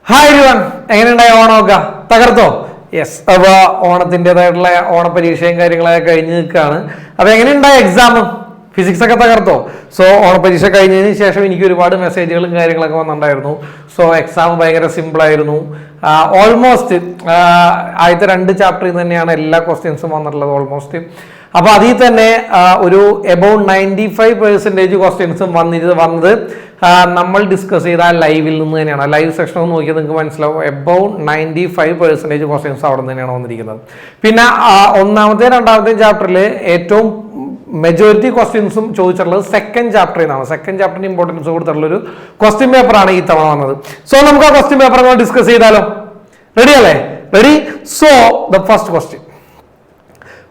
Hi everyone, എങ്ങനെയുണ്ടായി ഓണമൊക്കെ? തകർത്തോ? Yes. അപ്പോൾ ഓണത്തിൻ്റെതായിട്ടുള്ള ഓണപരീക്ഷയും കാര്യങ്ങളൊക്കെ കഴിഞ്ഞ് നിൽക്കുകയാണ്. അപ്പോൾ എങ്ങനെയുണ്ടായി എക്സാം? ഫിസിക്സ് ഒക്കെ തകർത്തോ? സോ ഓണപരീക്ഷ കഴിഞ്ഞതിന് ശേഷം എനിക്ക് ഒരുപാട് മെസ്സേജുകളും കാര്യങ്ങളൊക്കെ വന്നിട്ടുണ്ടായിരുന്നു. സോ എക്സാം ഭയങ്കര സിമ്പിളായിരുന്നു. ഓൾമോസ്റ്റ് ആദ്യത്തെ 2 ചാപ്റ്ററിൽ നിന്ന് തന്നെയാണ് എല്ലാ ക്വസ്റ്റ്യൻസും വന്നിട്ടുള്ളത് ഓൾമോസ്റ്റ്. അപ്പൊ അതിൽ തന്നെ ഒരു എബൌട്ട് 95% ക്വസ്റ്റ്യൻസും വന്നത് നമ്മൾ ഡിസ്കസ് ചെയ്ത ലൈവിൽ നിന്ന് തന്നെയാണ്. ലൈവ് സെക്ഷൻ ഒന്ന് നോക്കിയാൽ നിങ്ങൾക്ക് മനസ്സിലാവും. എബൌട്ട് 95% ക്വസ്റ്റ്യൻസ് അവിടെ നിന്ന് തന്നെയാണ് വന്നിരിക്കുന്നത്. പിന്നെ ഒന്നാമത്തെ 2ാമത്തെ ചാപ്റ്ററിൽ ഏറ്റവും മെജോറിറ്റി ക്വസ്റ്റ്യൻസും ചോദിച്ചിട്ടുള്ളത് സെക്കൻഡ് ചാപ്റ്ററിൽ നിന്നാണ്. സെക്കൻഡ് ചാപ്റ്ററിന് ഇമ്പോർട്ടൻസ് കൊടുത്തിട്ടുള്ള ഒരു ക്വസ്റ്റ്യൻ പേപ്പറാണ് ഈ തവണ വന്നത്. സോ നമുക്ക് ആ ക്വസ്റ്റ്യൻ പേപ്പർ നമ്മൾ ഡിസ്കസ് ചെയ്താലോ? റെഡി അല്ലേ? Ready. So the first question,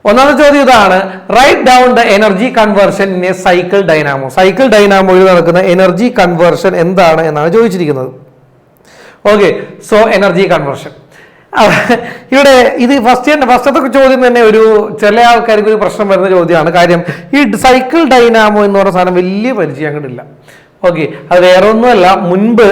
ഒന്നാമത്തെ ചോദ്യം ഇതാണ്: write down the energy conversion in a cycle dynamo. Cycle ഡൈനാമോയിൽ നടക്കുന്ന എനർജി കൺവേർഷൻ എന്താണ് എന്നാണ് ചോദിച്ചിരിക്കുന്നത്. ഓക്കെ, സോ എനർജി കൺവേർഷൻ ഇവിടെ ഇത് ഫസ്റ്റത്തെ ചോദ്യം തന്നെ ഒരു ചില ആൾക്കാർക്ക് ഒരു പ്രശ്നം വരുന്ന ചോദ്യമാണ്. കാര്യം ഈ സൈക്കിൾ ഡൈനാമോ എന്ന് പറഞ്ഞ സാധനം വലിയ പരിചയം അങ്ങോട്ടില്ല. ഓക്കെ, അത് വേറെ ഒന്നുമല്ല. മുൻപ്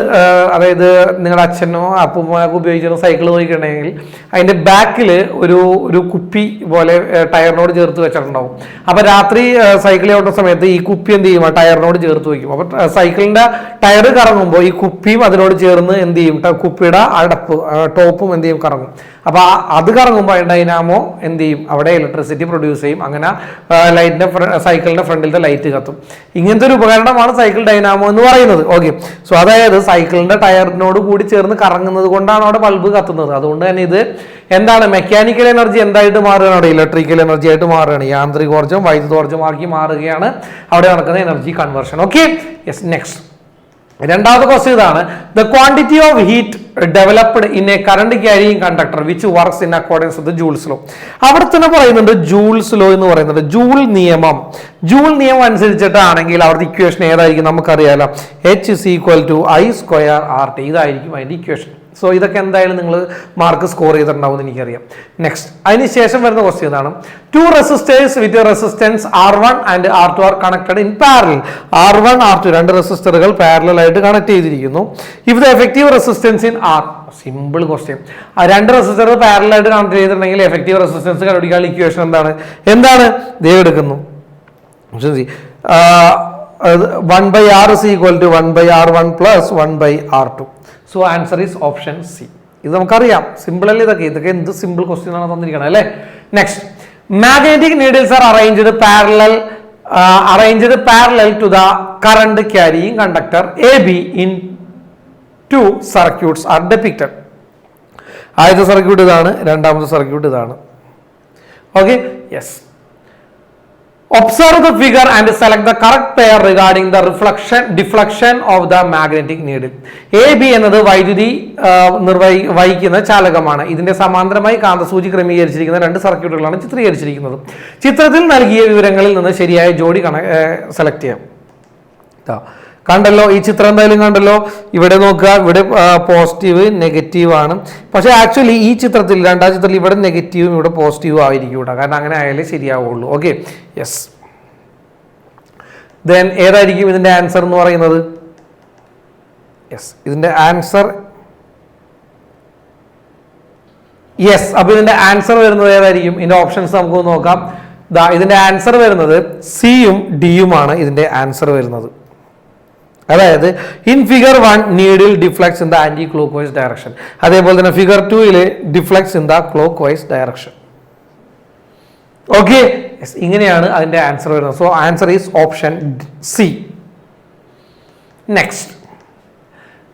അതായത് നിങ്ങളുടെ അച്ഛനോ അപ്പൂമ്മയൊക്കെ ഉപയോഗിച്ചിരുന്ന സൈക്കിൾ നോക്കിയിട്ടുണ്ടെങ്കിൽ അതിൻ്റെ ബാക്കിൽ ഒരു കുപ്പി പോലെ ടയറിനോട് ചേർത്ത് വെച്ചിട്ടുണ്ടാവും. അപ്പോൾ രാത്രി സൈക്കിൾ ഓടുന്ന സമയത്ത് ഈ കുപ്പി എന്ത് ചെയ്യും? ആ ടയറിനോട് ചേർത്ത് വയ്ക്കും. അപ്പോൾ സൈക്കിളിൻ്റെ ടയർ കറങ്ങുമ്പോൾ ഈ കുപ്പിയും അതിനോട് ചേർന്ന് എന്ത് ചെയ്യും? കുപ്പിയുടെ അടപ്പ് ടോപ്പും എന്ത് ചെയ്യും? കറങ്ങും. അപ്പോൾ അത് കറങ്ങുമ്പോൾ ഡൈനാമോ എന്ത് ചെയ്യും? അവിടെ ഇലക്ട്രിസിറ്റി പ്രൊഡ്യൂസ് ചെയ്യും. അങ്ങനെ സൈക്കിളിന്റെ ഫ്രണ്ടിലത്തെ ലൈറ്റ് കത്തും. ഇങ്ങനത്തെ ഒരു ഉപകരണമാണ് സൈക്കിൾ ഡൈനാമോ എന്ന് പറയുന്നത്. ഓക്കെ, സോ അതായത് സൈക്കിളിന്റെ ടയറിനോട് കൂടി ചേർന്ന് കറങ്ങുന്നത് കൊണ്ടാണ് അവിടെ ബൾബ് കത്തുന്നത്. അതുകൊണ്ട് തന്നെ ഇത് എന്താണ്? മെക്കാനിക്കൽ എനർജി എന്തായിട്ട് മാറുകയാണ്? അവിടെ ഇലക്ട്രിക്കൽ എനർജി ആയിട്ട് മാറുകയാണ്. യാന്ത്രികോർജ്ജം വൈദ്യുതോർജ്ജമാക്കി മാറുകയാണ് അവിടെ നടക്കുന്ന energy conversion. Okay, yes. Next, രണ്ടാമത്തെ ക്വസ്റ്റ്യൻ ഇതാണ്: the quantity of heat developed in A current carrying conductor which works in accordance with Joule's law. അവിടെ തന്നെ പറയുന്നുണ്ട് ജൂൾസ് ലോ എന്ന് പറയുന്നുണ്ട്. ജൂൾ നിയമം അനുസരിച്ചിട്ടാണെങ്കിൽ അവിടുത്തെ ഇക്വേഷൻ ഏതായിരിക്കും? നമുക്കറിയാലോ, H=I²RT. ഇതായിരിക്കും അതിന്റെ ഇക്വേഷൻ. സോ ഇതൊക്കെ എന്തായാലും നിങ്ങൾ മാർക്ക് സ്കോർ ചെയ്തിട്ടുണ്ടാവും എന്ന് എനിക്കറിയാം. നെക്സ്റ്റ്, അതിനുശേഷം വരുന്ന ക്വസ്റ്റ്യൻ ഇതാണ്: 2 resistors with resistance R1 and R2 are connected in parallel. R1 R2 2 റെസിസ്റ്ററുകൾ പാരലൽ ആയിട്ട് കണക്ട് ചെയ്തിരിക്കുന്നു. If the effective resistance in R, simple question. 2 റെസിസ്റ്ററുകൾ പാരലൽ ആയിട്ട് കണക്ട് ചെയ്തിട്ടുണ്ടെങ്കിൽ എഫക്റ്റീവ് റെസിസ്റ്റൻസ് കണ്ടുപിടിക്കാനുള്ള ഇക്വേഷൻ എന്താണ്? ദേ എടുക്കുന്നു. 1/R is equal to 1/R1 plus 1/R2. So answer is option C. ഇത് നമുക്കറിയാം, സിമ്പിൾ അല്ലേ? ഇതൊക്കെ എന്ത് സിമ്പിൾ ക്വസ്റ്റ്യൻ ആണ് തന്നിരിക്കുന്നത് അല്ലേ? Next, magnetic needles are arranged parallel to the current carrying conductor AB in 2 circuits are depicted. ആദ്യത്തെ circuit ഇതാണ്, രണ്ടാമത്തെ സർക്യൂട്ട് ഇതാണ്. Okay, yes. Observe the figure and select the correct pair regarding the deflection of the magnetic needle. AB എന്നത് വൈദ്യുതി വഹിക്കുന്ന ചാലകമാണ്. ഇതിന്റെ സമാന്തരമായി കാന്തസൂചി ക്രമീകരിച്ചിരിക്കുന്ന 2 സർക്യൂട്ടുകളാണ് ചിത്രീകരിച്ചിരിക്കുന്നത്. ചിത്രത്തിൽ നൽകിയ വിവരങ്ങളിൽ നിന്ന് ശരിയായ ജോഡി സെലക്ട് ചെയ്യാം. കണ്ടല്ലോ, ഈ ചിത്രം എന്തായാലും കണ്ടല്ലോ. ഇവിടെ നോക്കുക, ഇവിടെ പോസിറ്റീവ് നെഗറ്റീവ് ആണ്. പക്ഷെ ആക്ച്വലി ഈ ചിത്രത്തിൽ 2ാം ചിത്രത്തിൽ ഇവിടെ നെഗറ്റീവും ഇവിടെ പോസിറ്റീവും ആയിരിക്കും ഇവിടെ, കാരണം അങ്ങനെ ആയാലേ ശരിയാവുള്ളൂ. Okay, yes. ദെൻ ഏതായിരിക്കും ഇതിന്റെ ആൻസർ എന്ന് പറയുന്നത്? യെസ്, ഇതിന്റെ ആൻസർ യെസ്. അപ്പൊ ഇതിന്റെ ആൻസർ വരുന്നത് ഏതായിരിക്കും? ഇതിന്റെ ഓപ്ഷൻസ് നമുക്ക് നോക്കാം. ഇതിന്റെ ആൻസർ വരുന്നത് സിയും ഡിയുമാണ് ഇതിന്റെ ആൻസർ വരുന്നത്. അതായത് in figure 1 needle deflects in the anti clock vice direction. അതേപോലെ തന്നെ figure 2 deflects in the clock vice direction. Okay, ഇങ്ങനെയാണ് അതിന്റെ ആൻസർ വരുന്നത്. So answer is option C. Next,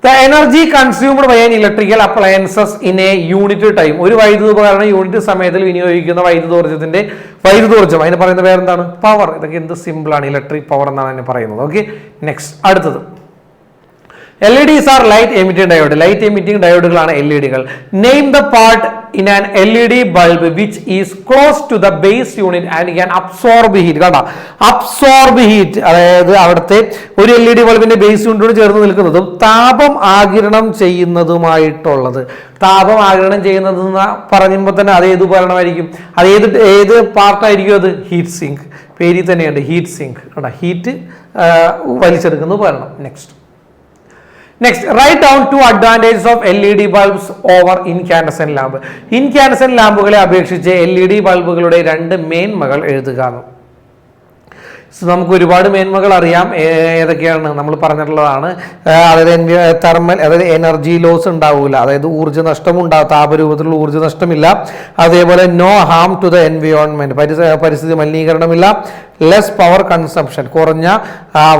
the energy consumed by an electrical appliances in a unit time. ഒരു വൈദ്യുത ഉപകരണം unit സമയത്തിൽ വിനിയോഗിക്കുന്ന വൈദ്യുതോർജ്ജം അതിന് പറയുന്ന പേരെന്താണ്? പവർ. ഇതൊക്കെ എന്ത് സിമ്പിൾ ആണ്, ഇലക്ട്രിക് പവർ എന്നാണ് അതിനെ പറയുന്നത്. ഓക്കെ, നെക്സ്റ്റ്, അടുത്തത് LEDs are light emitting diode. Light emitting ഡയോഡുകളാണ് LEDകൾ. Name the part in an LED bulb which is close to the base unit and can absorb heat. കണ്ട, അബ്സോർബ് ഹീറ്റ്, അതായത് അവിടുത്തെ ഒരു LED ബൾബിന്റെ ബേസ് യൂണിറ്റോട് ചേർന്ന് നിൽക്കുന്നതും താപം ആഗിരണം ചെയ്യുന്നതുമായിട്ടുള്ളത്. താപം ആഗിരണം ചെയ്യുന്നതെന്ന് പറയുമ്പോൾ തന്നെ അത് ഏത് ഉപകരണമായിരിക്കും? അത് ഏത് പാർട്ടായിരിക്കും? അത് ഹീറ്റ് സിങ്ക്. പേരിൽ തന്നെയുണ്ട് ഹീറ്റ് സിങ്ക്. കണ്ട, ഹീറ്റ് വലിച്ചെടുക്കുന്ന ഉപകരണം. Next, next, write down 2 advantages of LED bulbs over incandescent lamp. Incandescent ലാമ്പുകളെ അപേക്ഷിച്ച് LED ബൾബുകളുടെ 2 മേന്മകൾ എഴുതുക. നമുക്ക് ഒരുപാട് മേന്മകൾ അറിയാം. ഏതൊക്കെയാണ് നമ്മൾ പറഞ്ഞിട്ടുള്ളതാണ്. അതായത് തെർമൽ, അതായത് എനർജി ലോസ് ഉണ്ടാവില്ല, അതായത് ഊർജ്ജ നഷ്ടം ഉണ്ടാവും, താപരൂപത്തിലുള്ള ഊർജ്ജ നഷ്ടമില്ല. അതേപോലെ no harm to the environment, പരിസ്ഥിതി മലിനീകരണമില്ല. ലെസ് പവർ കൺസംഷൻ, കുറഞ്ഞ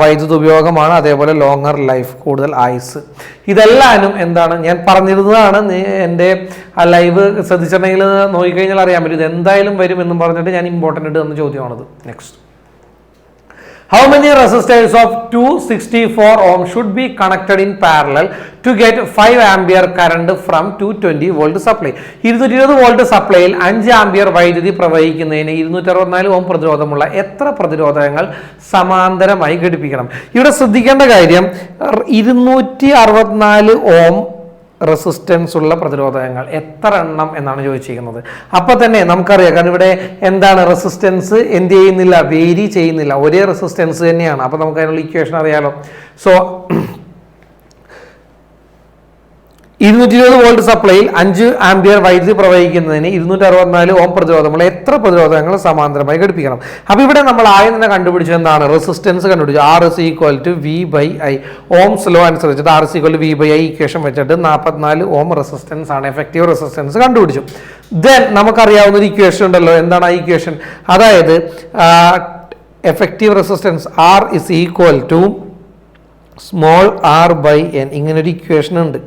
വൈദ്യുത ഉപയോഗമാണ്. അതേപോലെ ലോങ്ങർ ലൈഫ്, കൂടുതൽ ആയുസ്. ഇതെല്ലാനും എന്താണ് ഞാൻ പറഞ്ഞിരുന്നതാണ്. എൻ്റെ ആ ലൈവ് ശ്രദ്ധിച്ചിട്ടുണ്ടെങ്കിൽ നോക്കിക്കഴിഞ്ഞാൽ അറിയാൻ പറ്റും. ഇത് എന്തായാലും വരും എന്നും പറഞ്ഞിട്ട് ഞാൻ ഇമ്പോർട്ടൻ്റ് ആയിട്ട് തന്ന ചോദ്യമാണത്. Next, how many resistors of 264 ohm should be connected in parallel to get 5 ampere current from 220 volt supply? 220 volt സപ്ലൈയിൽ 5 ampere വൈദ്യുതി പ്രവഹിക്കുന്നതിന് 264 ഓം പ്രതിരോധമുള്ള എത്ര പ്രതിരോധങ്ങൾ സമാന്തരമായി ഘടിപ്പിക്കണം? ഇവിടെ ശ്രദ്ധിക്കേണ്ട കാര്യം 264 ഓം റെസിസ്റ്റൻസ് ഉള്ള പ്രതിരോധകങ്ങൾ എത്ര എണ്ണം എന്നാണ് ചോദിച്ചിരിക്കുന്നത്. അപ്പൊ തന്നെ നമുക്കറിയാം, കാരണം ഇവിടെ എന്താണ് റെസിസ്റ്റൻസ് എന്ത് ചെയ്യുന്നില്ല, വേരി ചെയ്യുന്നില്ല, ഒരേ റെസിസ്റ്റൻസ് തന്നെയാണ്. അപ്പൊ നമുക്ക് അതിനുള്ള ഇക്വേഷൻ അറിയാലോ. സോ 220 വോൾട്ട് സപ്ലൈയിൽ 5 ആംപിയർ വൈദ്യുതി പ്രവഹിക്കുന്നതിന് 264 ഓം പ്രതിരോധമുള്ള എത്ര പ്രതിരോധങ്ങൾ സമാന്തരമായി ഘടിപ്പിക്കണം? അപ്പൊ ഇവിടെ നമ്മൾ ആദ്യം തന്നെ കണ്ടുപിടിച്ചത് എന്താണ്? റെസിസ്റ്റൻസ് കണ്ടുപിടിച്ചു. R = V/I. ഓംസ് ലോ അനുസരിച്ചിട്ട് R = V/I ഇക്വേഷൻ വെച്ചിട്ട് 44 ഓം റെസിസ്റ്റൻസ് ആണ്, എഫക്റ്റീവ് റെസിസ്റ്റൻസ് കണ്ടുപിടിച്ചു. ദെൻ നമുക്കറിയാവുന്ന ഒരു ഇക്വേഷൻ ഉണ്ടല്ലോ. എന്താണ് ആ ഇക്വേഷൻ? അതായത് effective resistance R = small r/n. ഇങ്ങനൊരു ഇക്വേഷൻ ഉണ്ട്.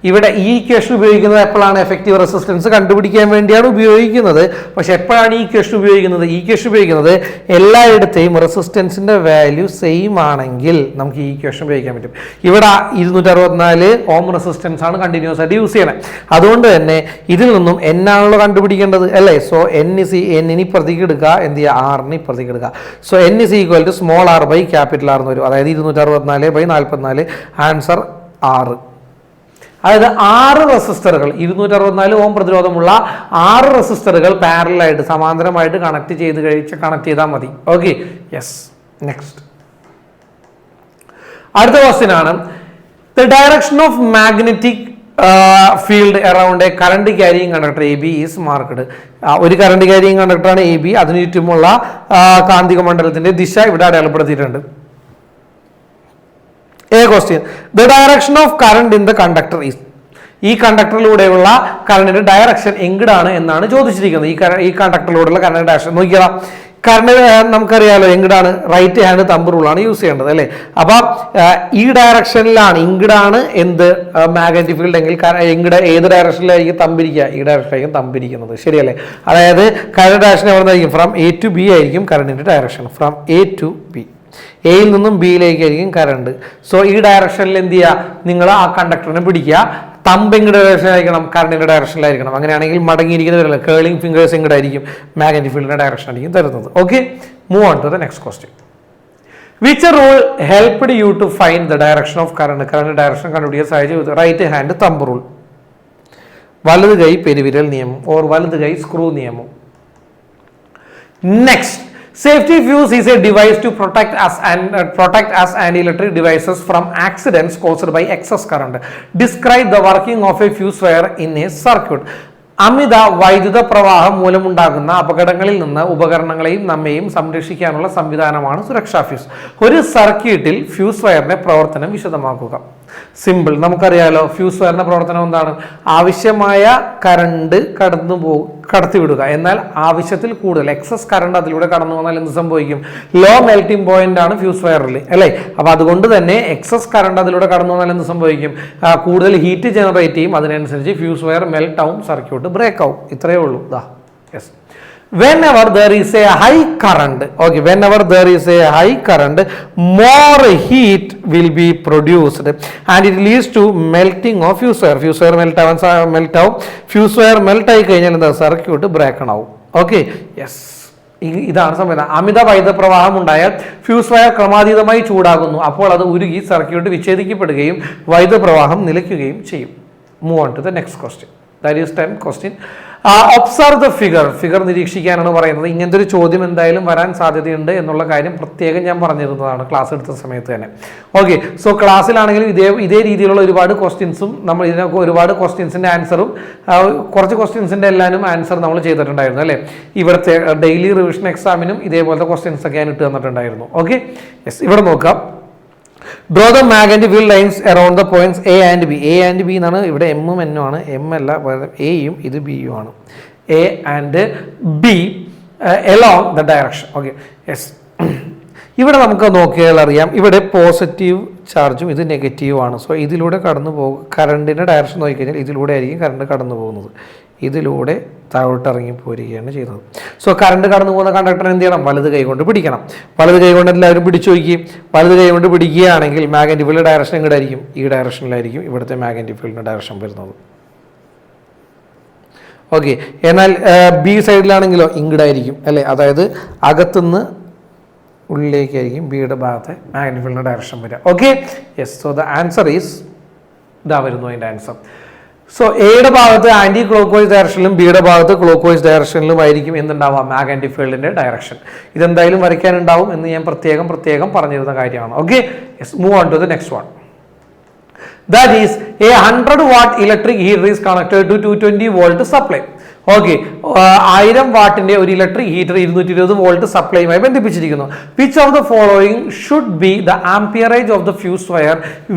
ഇവിടെ ഈ ഇക്വേഷൻ ഉപയോഗിക്കുന്നത് എപ്പോഴാണ്? എഫക്റ്റീവ് റെസിസ്റ്റൻസ് കണ്ടുപിടിക്കാൻ വേണ്ടിയാണ് ഉപയോഗിക്കുന്നത്. പക്ഷെ എപ്പോഴാണ് ഈ ഇക്വേഷൻ ഉപയോഗിക്കുന്നത്? ഈ ഇക്വേഷൻ ഉപയോഗിക്കുന്നത് എല്ലായിടത്തെയും റെസിസ്റ്റൻസിന്റെ വാല്യൂ സെയിം ആണെങ്കിൽ നമുക്ക് ഈ ഇക്വേഷൻ ഉപയോഗിക്കാൻ പറ്റും. ഇവിടെ 264 ഓം റെസിസ്റ്റൻസ് ആണ് കണ്ടിന്യൂസ് ആയിട്ട് യൂസ് ചെയ്യണത്. അതുകൊണ്ട് തന്നെ ഇതിൽ നിന്നും n ആണല്ലോ കണ്ടുപിടിക്കേണ്ടത്, അല്ലേ? സോ n ഇപ്പുറത്തേക്ക് എടുക്കുക, എന്ത് ചെയ്യുക? R ഇപ്പുറത്തേക്ക് എടുക്കുക. സോ n = സ്മോൾ r/ക്യാപിറ്റൽ R എന്ന് വരും. അതായത് 264/44. ആൻസർ 6. അതായത് 6 റെസിസ്റ്ററുകൾ, 264 ഓം പ്രതിരോധമുള്ള 6 റെസിസ്റ്ററുകൾ പാരലലായിട്ട് സമാന്തരമായിട്ട് കണക്ട് ചെയ്താൽ മതി. Okay, yes. നെക്സ്റ്റ്, അടുത്ത ക്വസ്റ്റ്യൻ ആണ്. The direction of magnetic field around A current carrying conductor AB is marked. ഒരു കറണ്ട് ക്യാരിയിങ് കണ്ടക്ടറാണ് AB. അതിനു ചുറ്റുമുള്ള കാന്തിക മണ്ഡലത്തിന്റെ ദിശ ഇവിടെ അടയാളപ്പെടുത്തിയിട്ടുണ്ട്. A question, the direction of current in the conductor is. ഈ കണ്ടക്ടറിലൂടെയുള്ള കറണ്ടിന്റെ ഡയറക്ഷൻ എങ്ങടാണ് എന്നാണ് ചോദിച്ചിരിക്കുന്നത്. ഈ കണ്ടക്ടറിലൂടെയുള്ള കറണ്ട് ഡയറക്ഷൻ നോക്കിയാൽ കറണ്ട് നമുക്കറിയാലോ എങ്ങടാണ്? റൈറ്റ് ഹാൻഡ് തമ്പ് റൂളാണ് യൂസ് ചെയ്യേണ്ടത്, അല്ലേ? അപ്പൊ ഈ ഡയറക്ഷനിലാണ്, ഇങ്ങടാണ് എന്ത് മാഗ്നറ്റിക് ഫീൽഡ് എങ്കിൽ എങ്ങടെ ഏത് ഡയറക്ഷനിലായിരിക്കും തമ്പിരിക്കുക? ഈ ഡയറക്ഷനിലായിരിക്കും തമ്പിരിക്കുന്നത്, ശരിയല്ലേ? അതായത് കറണ്ട് ഡയറക്ഷൻ എവിടെ നിന്നായിരിക്കും? ഫ്രം A to B ആയിരിക്കും കറണ്ടിന്റെ direction. From A to B, എയിൽ നിന്നും ബിയിലേക്കായിരിക്കും കറണ്ട്. സോ ഈ ഡയറക്ഷനിൽ എന്ത് ചെയ്യുക? നിങ്ങൾ ആ കണ്ടക്ടറിനെ പിടിക്കുക. തമ്പ് എങ്ങടെ ഡയറക്ഷനിലായിരിക്കണം? കറണ്ടിന്റെ ഡയറക്ഷനിലായിരിക്കണം. അങ്ങനെയാണെങ്കിൽ മടങ്ങിയിരിക്കുന്ന കേളിംഗ് ഫിംഗേഴ്സ് എങ്ങടായിരിക്കും? മാഗ്നറ്റിക് ഫീൽഡിന്റെ ഡയറക്ഷൻ ആയിരിക്കും തരുന്നത്. Okay, move on to the next question. Which rule helped you to find the direction of current? Current direction കണ്ടുപിടിക്കാൻ സഹായിച്ചു റൈറ്റ് ഹാൻഡ് തമ്പ് റൂൾ, വലത് കൈ പെരുവിരൽ നിയമം, ഓർ വലത് കൈ സ്ക്രൂ നിയമം. Next, safety fuse is a device to protect us and electric devices from accidents caused by excess current. Describe the working of a fuse wire in a circuit. അമിത വൈദ്യുത പ്രവാഹം മൂലമുണ്ടാകുന്ന അപകടങ്ങളിൽ നിന്ന് ഉപകരണങ്ങളെയും നമ്മെയും സംരക്ഷിക്കാനുള്ള സംവിധാനമാണ് സുരക്ഷാ ഫ്യൂസ്. ഒരു സർക്യൂട്ടിൽ ഫ്യൂസ് വയറിന്റെ പ്രവർത്തനം വിശദമാക്കുക. സിമ്പിൾ, നമുക്കറിയാലോ ഫ്യൂസ് വയറിന്റെ പ്രവർത്തനം എന്താണ്? ആവശ്യമായ കറണ്ട് കടത്തിവിടുക. എന്നാൽ ആവശ്യത്തിൽ കൂടുതൽ എക്സസ് കറണ്ട് അതിലൂടെ കടന്നു വന്നാൽ എന്ത് സംഭവിക്കും? ലോ മെൽറ്റിംഗ് പോയിന്റ് ആണ് ഫ്യൂസ് വയറിൽ, അല്ലേ? അപ്പൊ അതുകൊണ്ട് തന്നെ എക്സസ് കറണ്ട് അതിലൂടെ കടന്നു വന്നാൽ എന്ത് സംഭവിക്കും? കൂടുതൽ ഹീറ്റ് ജനറേറ്റ് ചെയ്യും. അതിനനുസരിച്ച് ഫ്യൂസ് വയർ മെൽറ്റ് ആവും, സർക്യൂട്ട് ബ്രേക്ക് ആവും. ഇത്രയേ ഉള്ളൂ. Yes. Whenever there is a high current, okay, whenever there is a high current, more heat will be produced and it leads to melting of fuse wire. Fuse wire melt ആവും. Fuse wire melt ആയി കഴിഞ്ഞാൽ എന്താ? Circuit break ആവും. Okay, yes. ഇതാണ് സംഭവം. അമിത വൈദ്യുത പ്രവാഹം ഉണ്ടായാൽ ഫ്യൂസ് വയർ ക്രമാതീതമായി ചൂടാകുന്നു. അപ്പോൾ അത് ഉരുകി സർക്യൂട്ട് വിച്ഛേദിക്കപ്പെടുകയും വൈദ്യുത പ്രവാഹം നിലയ്ക്കുകയും ചെയ്യും. Move on to the next question. That is 10th question. Observe the figure നിരീക്ഷിക്കാനാണ് പറയുന്നത്. ഇങ്ങനത്തെ ഒരു ചോദ്യം എന്തായാലും വരാൻ സാധ്യതയുണ്ട് എന്നുള്ള കാര്യം പ്രത്യേകം ഞാൻ പറഞ്ഞിരുന്നതാണ് ക്ലാസ് എടുത്ത സമയത്ത് തന്നെ. ഓക്കെ, സോ ക്ലാസ്സിലാണെങ്കിലും ഇതേ രീതിയിലുള്ള ഒരുപാട് ക്വസ്റ്റ്യൻസും നമ്മൾ ഇതിനൊക്കെ ഒരുപാട് ക്വസ്റ്റ്യൻസിന്റെ ആൻസറും കുറച്ച് ക്വസ്റ്റ്യൻസിന്റെ എല്ലാവരും ആൻസർ നമ്മൾ ചെയ്തിട്ടുണ്ടായിരുന്നു അല്ലേ. ഇവിടുത്തെ ഡെയിലി റിവിഷൻ എക്സാമിനും ഇതേപോലത്തെ ക്വസ്റ്റ്യൻസ് ഒക്കെ ഞാൻ ഇട്ട് തന്നിട്ടുണ്ടായിരുന്നു. ഓക്കെ, യെസ്, ഇവിടെ നോക്കാം. Draw the magnetic field lines around the points A and B. A and B എന്നാണ് ഇവിടെ എമ്മും എന്നും ആണ്. എം അല്ല, എയും ഇത് ബിയും ആണ്. A and B along the direction. Okay, yes. ഇവിടെ നമുക്ക് നോക്കിയാൽ അറിയാം, ഇവിടെ പോസിറ്റീവ് ചാർജും ഇത് നെഗറ്റീവ് ആണ്. സോ ഇതിലൂടെ കടന്നു പോകും, കറണ്ടിൻ്റെ ഡയറക്ഷൻ നോക്കിക്കഴിഞ്ഞാൽ ഇതിലൂടെ ആയിരിക്കും കറണ്ട് കടന്നു പോകുന്നത്. ഇതിലൂടെ താഴോട്ട് ഇറങ്ങി പോരുകയാണ് ചെയ്യുന്നത്. സോ കറണ്ട് കടന്നു പോകുന്ന കണ്ടക്ടർ എന്ത് ചെയ്യണം? വലത് കൈ കൊണ്ട് പിടിക്കണം. വലത് കൈ കൊണ്ട് എല്ലാവരും പിടിച്ചു നോക്കി. വലത് കൈ കൊണ്ട് പിടിക്കുകയാണെങ്കിൽ മാഗ്നറ്റിക് ഫീൽഡ് ഡയറക്ഷൻ ഇങ്ങോട്ടായിരിക്കും, ഈ ഡയറക്ഷനിലായിരിക്കും ഇവിടുത്തെ മാഗ്നറ്റിക് ഫീൽഡിൻ്റെ ഡയറക്ഷൻ വരുന്നത്. ഓക്കെ, എന്നാൽ ബി സൈഡിലാണെങ്കിലോ ഇങ്ങോട്ടായിരിക്കും അല്ലേ, അതായത് അകത്തുനിന്ന് ഉള്ളിലേക്കായിരിക്കും ബിയുടെ ഭാഗത്തെ മാഗ്നറ്റിക് ഫീൽഡിൻ്റെ ഡയറക്ഷൻ വരിക. Okay, yes. So the answer is ഇതാ വരുന്നു അതിൻ്റെ ആൻസർ. സോ എയുടെ ഭാഗത്ത് ആന്റി ക്ലോക്ക് വൈസ് ഡയറക്ഷനിലും ബിയുടെ ഭാഗത്ത് ക്ലോക്ക് വൈസ് ഡയറക്ഷനിലും ആയിരിക്കും എന്തുണ്ടാവാം? മാഗ്നറ്റിക് ഫീൽഡിന്റെ ഡയറക്ഷൻ. ഇതെന്തായാലും വരയ്ക്കാനുണ്ടാവും എന്ന് ഞാൻ പ്രത്യേകം പറഞ്ഞിരുന്ന കാര്യമാണ്. Okay, yes, move on to the next one. That is a 100 watt electric heater is connected to 220 volt supply. ഓക്കെ, 1000 വാട്ടിന്റെ ഒരു ഇലക്ട്രിക് ഹീറ്റർ 220 വോൾട്ട് സപ്ലൈയുമായി ബന്ധിപ്പിച്ചിരിക്കുന്നു. Which of the following should be the amperage of the fuse wire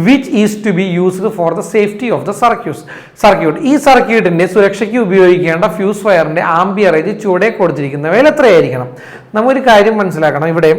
which is to be used for the safety of the circuit. ഈ സർക്യൂട്ടിന്റെ സുരക്ഷയ്ക്ക് ഉപയോഗിക്കേണ്ട fuse വയറിന്റെ ആംപിയറേജ് ചുവടെ കൊടുത്തിരിക്കുന്നവയിൽ എത്രയായിരിക്കണം? നമുക്കൊരു കാര്യം മനസ്സിലാക്കണം. ഇവിടെ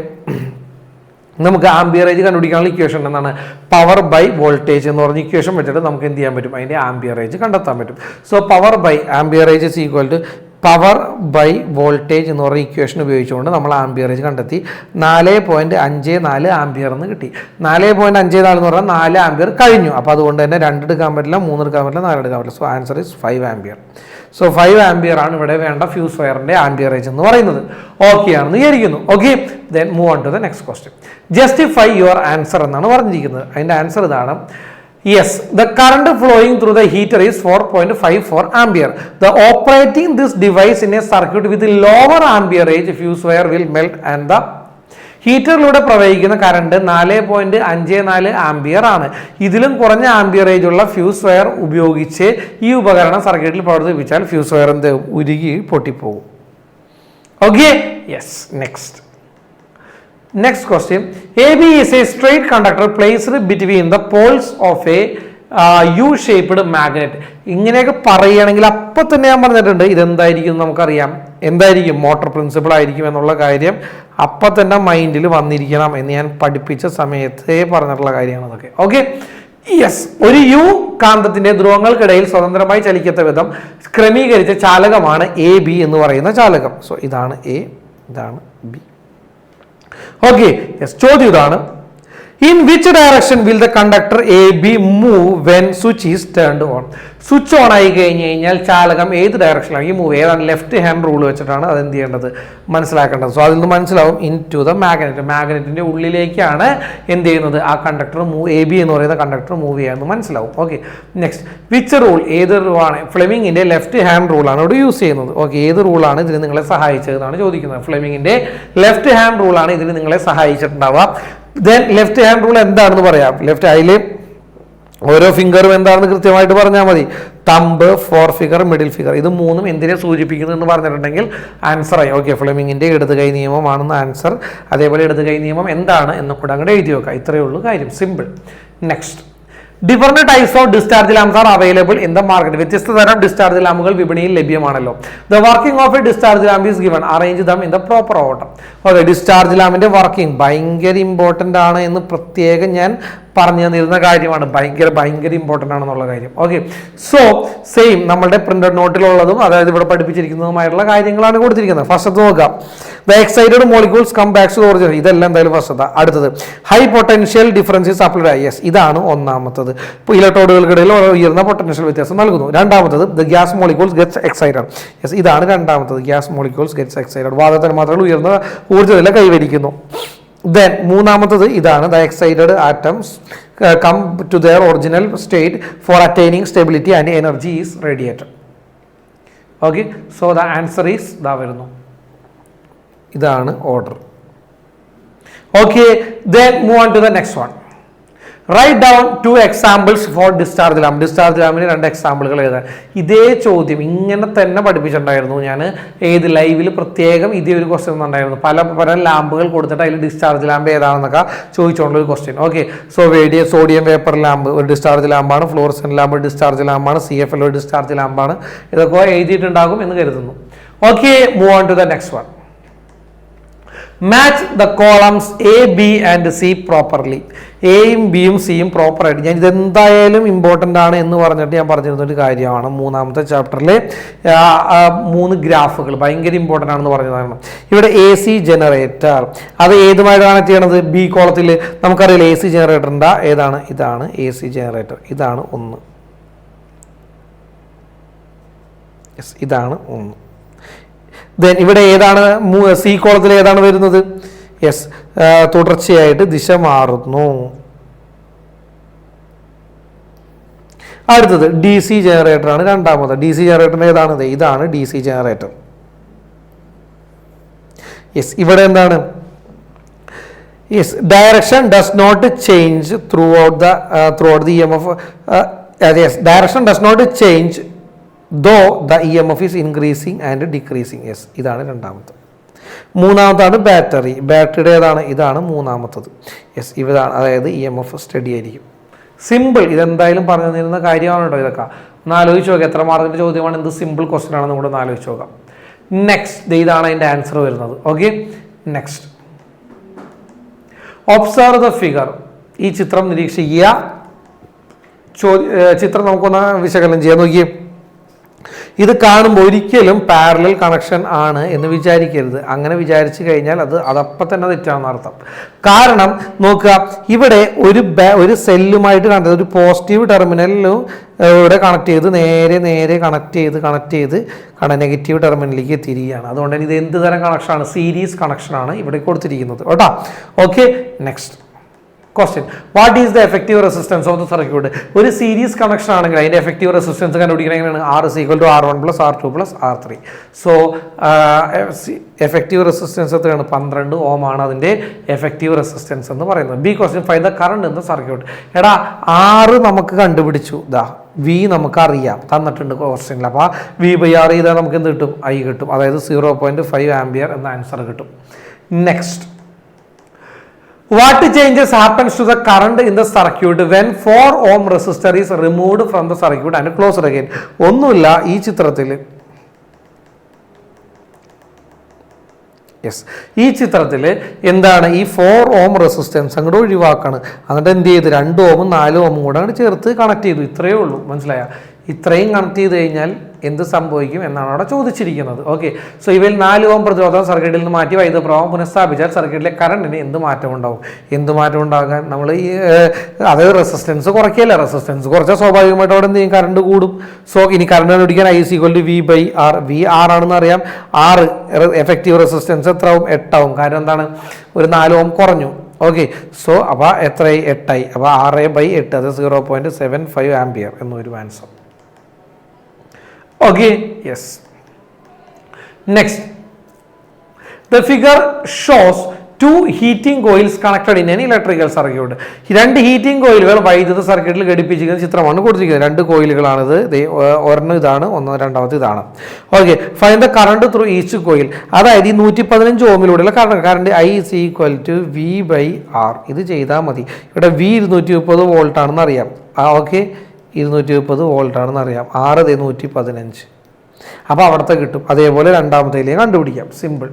നമുക്ക് ആംപിയറേജ് കണ്ടുപിടിക്കാനുള്ള ഇക്വേഷൻ എന്താണ്? പവർ ബൈ വോൾട്ടേജ് എന്ന് പറഞ്ഞ ഇക്വേഷൻ വെച്ചിട്ട് നമുക്ക് എന്ത് ചെയ്യാൻ പറ്റും? അതിൻ്റെ ആംപിയറേജ് കണ്ടെത്താൻ പറ്റും. So power by amperage is equal to power by voltage എന്ന് പറഞ്ഞ ഇക്വേഷൻ ഉപയോഗിച്ചുകൊണ്ട് നമ്മൾ ആംപിയറേജ് കണ്ടെത്തി. 4.54 ആംപിയർ എന്ന് കിട്ടി. 4.54 എന്ന് പറഞ്ഞാൽ 4 ആംപിയർ കഴിഞ്ഞു. അപ്പോൾ അതുകൊണ്ട് തന്നെ 2 എടുക്കാൻ പറ്റില്ല, 3 എടുക്കാൻ പറ്റില്ല, 4 എടുക്കാൻ പറ്റില്ല. So answer is 5 ampere. So 5 ampere ആണ് ഇവിടെ വേണ്ട ഫ്യൂസ് വയറിന്റെ ആംപിയറേജ് എന്ന് പറയുന്നത്. ഓക്കെ ആണെന്ന് വിചാരിക്കുന്നു. Okay, then move on to the next question. Justify your answer എന്നാണ് പറഞ്ഞിരിക്കുന്നത്. അതിന്റെ ആൻസർ ഇതാണ്. Yes, the current flowing through the heater is 4.54 ampere. The operating this device in a circuit with lower amperage fuse wire will melt and the ഹീറ്ററിലൂടെ പ്രവഹിക്കുന്ന current 4.54 ampere ആണ്. ഇതിലും കുറഞ്ഞ amperage ഉള്ള fuse wire ഉപയോഗിച്ച് ഈ ഉപകരണം സർക്യൂട്ടിൽ പ്രവർത്തിപ്പിച്ചാൽ ഫ്യൂസ് വയർ എന്ത് ഉരുകി പൊട്ടിപ്പോകും. Okay, yes. Next question. AB is a straight conductor placed between the poles of a U-shaped magnet. ഇങ്ങനെയൊക്കെ പറയുകയാണെങ്കിൽ അപ്പം തന്നെ ഞാൻ പറഞ്ഞിട്ടുണ്ട് ഇതെന്തായിരിക്കും നമുക്കറിയാം. എന്തായിരിക്കും? മോട്ടോർ പ്രിൻസിപ്പിൾ ആയിരിക്കും എന്നുള്ള കാര്യം അപ്പം തന്നെ മൈൻഡിൽ വന്നിരിക്കണം എന്ന് ഞാൻ പഠിപ്പിച്ച സമയത്തേ പറഞ്ഞിട്ടുള്ള കാര്യമാണ് അതൊക്കെ. Okay, yes. ഒരു യു കാന്തത്തിന്റെ ധ്രുവങ്ങൾക്കിടയിൽ സ്വതന്ത്രമായി ചലിക്കത്ത വിധം ക്രമീകരിച്ച ചാലകമാണ് AB എന്ന് പറയുന്ന ചാലകം. സോ ഇതാണ് A, ഇതാണ് B. Okay, yes. ചോദ്യം ഇതാണ്. In which direction will the conductor AB move when switch is turned on? Switch on ആയി കഴിഞ്ഞ് കഴിഞ്ഞാൽ ചാലകം ഏത് ഡയറക്ഷനിലാണെങ്കിൽ മൂവ് ഏതാണ്? ലെഫ്റ്റ് ഹാൻഡ് റൂൾ വെച്ചിട്ടാണ് അത് എന്ത് ചെയ്യേണ്ടത്? മനസ്സിലാക്കേണ്ടത്. സോ അതിൽ നിന്ന് മനസ്സിലാവും ഇൻ ടു ദ മാഗ്നറ്റിന്റെ ഉള്ളിലേക്കാണ് എന്ത് ചെയ്യുന്നത്? ആ കണ്ടക്ടർ AB എന്ന് പറയുന്ന കണ്ടക്ടർ മൂവ് ചെയ്യാമെന്ന് മനസ്സിലാവും. Okay, next. Which rule? ഏത് റൂളാണ്? ഫ്ലെമിങ്ങിന്റെ ലെഫ്റ്റ് ഹാൻഡ് റൂളാണ് ഇവിടെ യൂസ് ചെയ്യുന്നത്. ഓക്കെ, ഏത് റൂളാണ് ഇതിന് നിങ്ങളെ സഹായിച്ചതെന്നാണ് ചോദിക്കുന്നത്. ഫ്ലെമിങ്ങിന്റെ ലെഫ്റ്റ് ഹാൻഡ് റൂളാണ് ഇതിന് നിങ്ങളെ സഹായിച്ചിട്ടുണ്ടാവുക. ദെൻ ലെഫ്റ്റ് ഹാൻഡ് റൂൾ എന്താണെന്ന് പറയാം. ലെഫ്റ്റ് അതിൽ ഓരോ ഫിംഗറും എന്താണെന്ന് കൃത്യമായിട്ട് പറഞ്ഞാൽ മതി. Thumb, forefinger, finger middle, ഇത് മൂന്നും എന്തിനെ സൂചിപ്പിക്കുന്നു എന്ന് പറഞ്ഞിട്ടുണ്ടെങ്കിൽ ആൻസറായി. ഓക്കെ, ഫ്ലെമിങ്ങിന്റെ ഇടത് കൈ നിയമമാണെന്ന് ആൻസർ. അതേപോലെ ഇടത് കൈ നിയമം എന്താണ് എന്ന് കൂടെ അങ്ങോട്ട് എഴുതി വെക്കുക. ഇത്രയേ ഉള്ളൂ കാര്യം, simple. Next. Different types of discharge lamps are available in the market. വ്യത്യസ്ത തരം ഡിസ്ചാർജ് ലാമ്പുകൾ വിപണിയിൽ ലഭ്യമാണല്ലോ. The working of a discharge lamp is given. Arrange them in the proper order. Okay, discharge ലാമ്പിന്റെ വർക്കിംഗ് ഭയങ്കര ഇമ്പോർട്ടൻ്റ് ആണ് എന്ന് പ്രത്യേകം ഞാൻ പറഞ്ഞു തന്നിരുന്ന കാര്യമാണ്. ഭയങ്കര ഇമ്പോർട്ടൻ്റ് ആണെന്നുള്ള കാര്യം. ഓക്കെ, സോ സെയിം നമ്മളുടെ പ്രിന്റഡ് നോട്ടിലുള്ളതും അതായത് ഇവിടെ പഠിപ്പിച്ചിരിക്കുന്നതുമായിട്ടുള്ള കാര്യങ്ങളാണ് കൊടുത്തിരിക്കുന്നത്. ഫസ്റ്റ് നോക്കാം. The excited molecules come back to original. ഇതെല്ലാം എന്തായാലും ഫസ്റ്റ്. അടുത്തത് high potential differences applied. Yes, ഇതാണ് ഒന്നാമത്തത്. ഇപ്പോൾ ഇലക്ട്രോഡുകൾക്കിടയിൽ ഉയർന്ന പൊട്ടൻഷ്യൽ വ്യത്യാസം നൽകുന്നു. രണ്ടാമത്തത് the gas molecules gets excited. Yes, ഇതാണ് രണ്ടാമത്തത്. Gas molecules gets excited. വാതകതന്മാത്രകൾ ഉയർന്ന ഊർജ്ജനില കൈവരിക്കുന്നു. ദെൻ മൂന്നാമത്തത് ഇതാണ്. The excited atoms come to their original state four attaining stability and energy is radiated. Okay, so the answer is ഇതാ വരുന്നു, ഇതാണ് order. Okay, then move on to the next one. Write down 2 examples for discharge lamp. Discharge ലാമ്പിന് 2 എക്സാമ്പിളുകൾ എഴുതാൻ. ഇതേ ചോദ്യം ഇങ്ങനെ തന്നെ പഠിപ്പിച്ചിട്ടുണ്ടായിരുന്നു ഞാൻ ഏത് ലൈവിൽ, പ്രത്യേകം ഇതേ ഒരു ക്വസ്റ്റ്യൻ ഉണ്ടായിരുന്നു. പല ലാമ്പുകൾ കൊടുത്തിട്ട് അതിൽ ഡിസ്ചാർജ് ലാമ്പ് ഏതാണെന്നൊക്കെ ചോദിച്ചുകൊണ്ടൊരു question. Okay, so sodium vapour lamp ഒരു ഡിസ്ചാർജ് ലാമ്പാണ്, ഫ്ലോറസെന്റ് ലാമ്പ് ഡിസ്ചാർജ് ലാമ്പാണ്, CFL ഒരു ഡിസ്ചാർജ് ലാമ്പാണ്. ഇതൊക്കെ എഴുതിയിട്ടുണ്ടാകും എന്ന് കരുതുന്നു. Okay, move on to the next one. Match the columns A, B and C properly. എയും ബിയും സിയും പ്രോപ്പറായിട്ട്, ഞാൻ ഇതെന്തായാലും ഇമ്പോർട്ടൻ്റ് ആണ് എന്ന് പറഞ്ഞിട്ട് ഞാൻ പറഞ്ഞിരുന്ന ഒരു കാര്യമാണ്. 3ാമത്തെ ചാപ്റ്ററിലെ 3 ഗ്രാഫുകൾ ഭയങ്കര ഇമ്പോർട്ടൻ്റ് ആണെന്ന് പറഞ്ഞതാണ്. ഇവിടെ AC ജനറേറ്റർ അത് ഏതുമായിട്ട് കണക്ട് ചെയ്യണത്? ബി കോളത്തിൽ നമുക്കറിയില്ല AC ജനറേറ്ററിൻ്റെ ഏതാണ്? ഇതാണ് AC ജനറേറ്റർ. ഇതാണ് 1. യെസ്, ഇതാണ് 1. ദെൻ ഇവിടെ ഏതാണ്? സി കോളത്തിൽ ഏതാണ് വരുന്നത്? യെസ്, തുടർച്ചയായിട്ട് ദിശ മാറുന്നു. അടുത്തത് DC ജനറേറ്റർ ആണ്, 2ാമത്. DC ജനറേറ്ററിന് ഏതാണ്? ഇതാണ് DC ജനറേറ്റർ. യെസ്, ഇവിടെ എന്താണ്? Yes, direction does not change throughout the EMF. Yes, direction does not change though the EMF is increasing and decreasing. Yes, ഇതാണ് 2ാമത്തെ. 3ാമത്താണ് ബാറ്ററിയുടെ ഏതാണ്? ഇതാണ് 3ാമത്തത്. യെസ്, ഇതാണ്, അതായത് EMF സ്റ്റഡി ആയിരിക്കും. സിമ്പിൾ, ഇതെന്തായാലും പറഞ്ഞു തന്നിരുന്ന കാര്യമാണ് കേട്ടോ. ഇതൊക്കെ ഒന്ന് ആലോചിച്ച് നോക്കാം, എത്ര മാർക്കിൻ്റെ ചോദ്യമാണ്, എന്ത് സിമ്പിൾ ക്വസ്റ്റ്യൻ ആണെന്ന് കൂടെ ഒന്ന് ആലോചിച്ച് നോക്കാം. നെക്സ്റ്റ്, ഇതാണ് അതിൻ്റെ ആൻസർ വരുന്നത്. Okay, next, observe the figure. ഈ ചിത്രം നിരീക്ഷിക്കുക. ചിത്രം നമുക്കൊന്ന് വിശകലനം ചെയ്യാൻ നോക്കിയേ. ഇത് കാണുമ്പോൾ ഒരിക്കലും പാരലൽ കണക്ഷൻ ആണ് എന്ന് വിചാരിക്കരുത്. അങ്ങനെ വിചാരിച്ചു കഴിഞ്ഞാൽ അതപ്പം തന്നെ തെറ്റാണെന്ന് അർത്ഥം. കാരണം നോക്കുക, ഇവിടെ ഒരു സെല്ലുമായിട്ട് കണ്ടത് ഒരു പോസിറ്റീവ് ടെർമിനലിലും ഇവിടെ കണക്ട് ചെയ്ത് നേരെ കണക്ട് ചെയ്ത് നെഗറ്റീവ് ടെർമിനലിലേക്ക് എത്തിയിരിക്കുകയാണ്. അതുകൊണ്ട് തന്നെ ഇത് എന്ത് തരം കണക്ഷനാണ്? സീരീസ് കണക്ഷനാണ് ഇവിടെ കൊടുത്തിരിക്കുന്നത് കേട്ടോ. Okay, next question, what is the effective resistance of the circuit? ഒരു സീരീസ് കണക്ഷൻ ആണെങ്കിൽ അതിന്റെ എഫക്റ്റീവ് റെസിസ്റ്റൻസ് കണ്ടുപിടിക്കുന്നത് എങ്ങനെയാണ്? R = R1 + R2 + R3. So effective resistance എത്രയാണ്? 12 ഓം ആണ് അതിന്റെ എഫക്റ്റീവ് റെസിസ്റ്റൻസ് എന്ന് പറയുന്നത്. B question, find the current in the circuit. എടാ, R നമുക്ക് കണ്ടുപിടിച്ചു, V നമുക്ക് അറിയാം, തന്നിട്ടുണ്ട് ക്വസ്റ്റ്യനിൽ. അപ്പോൾ V/R ചെയ്താൽ നമുക്ക് എന്ത് കിട്ടും? I കിട്ടും, അതായത് 0.5 ആംപിയർ എന്ന ആൻസർ കിട്ടും. Next, what changes happens to the current in the circuit when 4 ohm resistor is removed from the circuit and closed again? ഒന്നുമില്ല, ഈ ചിത്രത്തിൽ ഈ ചിത്രത്തിൽ എന്താണ്? ഈ 4 ഓം റെസിസ്റ്റൻസ് അങ്ങോട്ട് ഒഴിവാക്കാണ്. എന്നിട്ട് എന്ത് ചെയ്ത് 2 ഓമും 4 ഓമും കൂടെ അങ്ങോട്ട് ചേർത്ത് കണക്ട് ചെയ്തു. ഇത്രയേ ഉള്ളൂ, മനസ്സിലായ? ഇത്രയും കണക്ട് ചെയ്ത് കഴിഞ്ഞാൽ എന്ത് സംഭവിക്കും എന്നാണ് അവിടെ ചോദിച്ചിരിക്കുന്നത്. ഓക്കെ, സോ ഇവയിൽ 4 ഓം പ്രതിരോധം സർക്യൂട്ടിൽ നിന്ന് മാറ്റി വൈദ്യുത പ്രവാഹം പുനഃസ്ഥാപിച്ചാൽ സർക്യൂട്ടിലെ കറണ്ടിന് എന്ത് മാറ്റം ഉണ്ടാവും? എന്ത് മാറ്റം ഉണ്ടാകാൻ? നമ്മൾ അതായത് റെസിസ്റ്റൻസ് കുറയ്ക്കില്ല. റെസിസ്റ്റൻസ് കുറച്ചാൽ സ്വാഭാവികമായിട്ട് അവിടെ എന്ത് ചെയ്യും? കറണ്ട് കൂടും. സോ ഇനി കറണ്ട് കണ്ടുപിടിക്കാൻ I = V/R. V/R ആണെന്ന് അറിയാം. R എഫക്റ്റീവ് റെസിസ്റ്റൻസ് എത്ര ആവും? 8 ആവും. കാരണം എന്താണ്? ഒരു 4 ഓം കുറഞ്ഞു. ഓക്കെ, സോ അപ്പോൾ എത്രയായി? 8 ആയി. അപ്പോൾ 6/8, അത് 0.75 ആംപിയർ എന്നൊരു answer. Okay, yes. Next, the figure shows 2 heating coils connected in an electrical circuit. 2 heating കോയിലുകൾ വൈദ്യുത സർക്യൂട്ടിൽ ഘടിപ്പിച്ചിരിക്കുന്ന ചിത്രമാണ് കൊടുത്തിരിക്കുന്നത്. 2 കോയിലുകളാണിത്. ഒരെണ്ണം ഇതാണ്, രണ്ടാമത്തെ ഇതാണ്. Okay, find the current through each coil. അതായത് ഈ 115 ഓമിലൂടെയുള്ള കറണ്ട് I = V/R. ഇത് ചെയ്താൽ മതി. ഇവിടെ V 230 വോൾട്ട് ആണെന്ന് അറിയാം. ഓക്കെ, 230 വോൾട്ട് ആണെന്ന് അറിയാം. 6 115. അപ്പോൾ അവിടുത്തെ കിട്ടും. അതേപോലെ രണ്ടാമത്തേലേക്ക് കണ്ടുപിടിക്കാം. സിമ്പിൾ.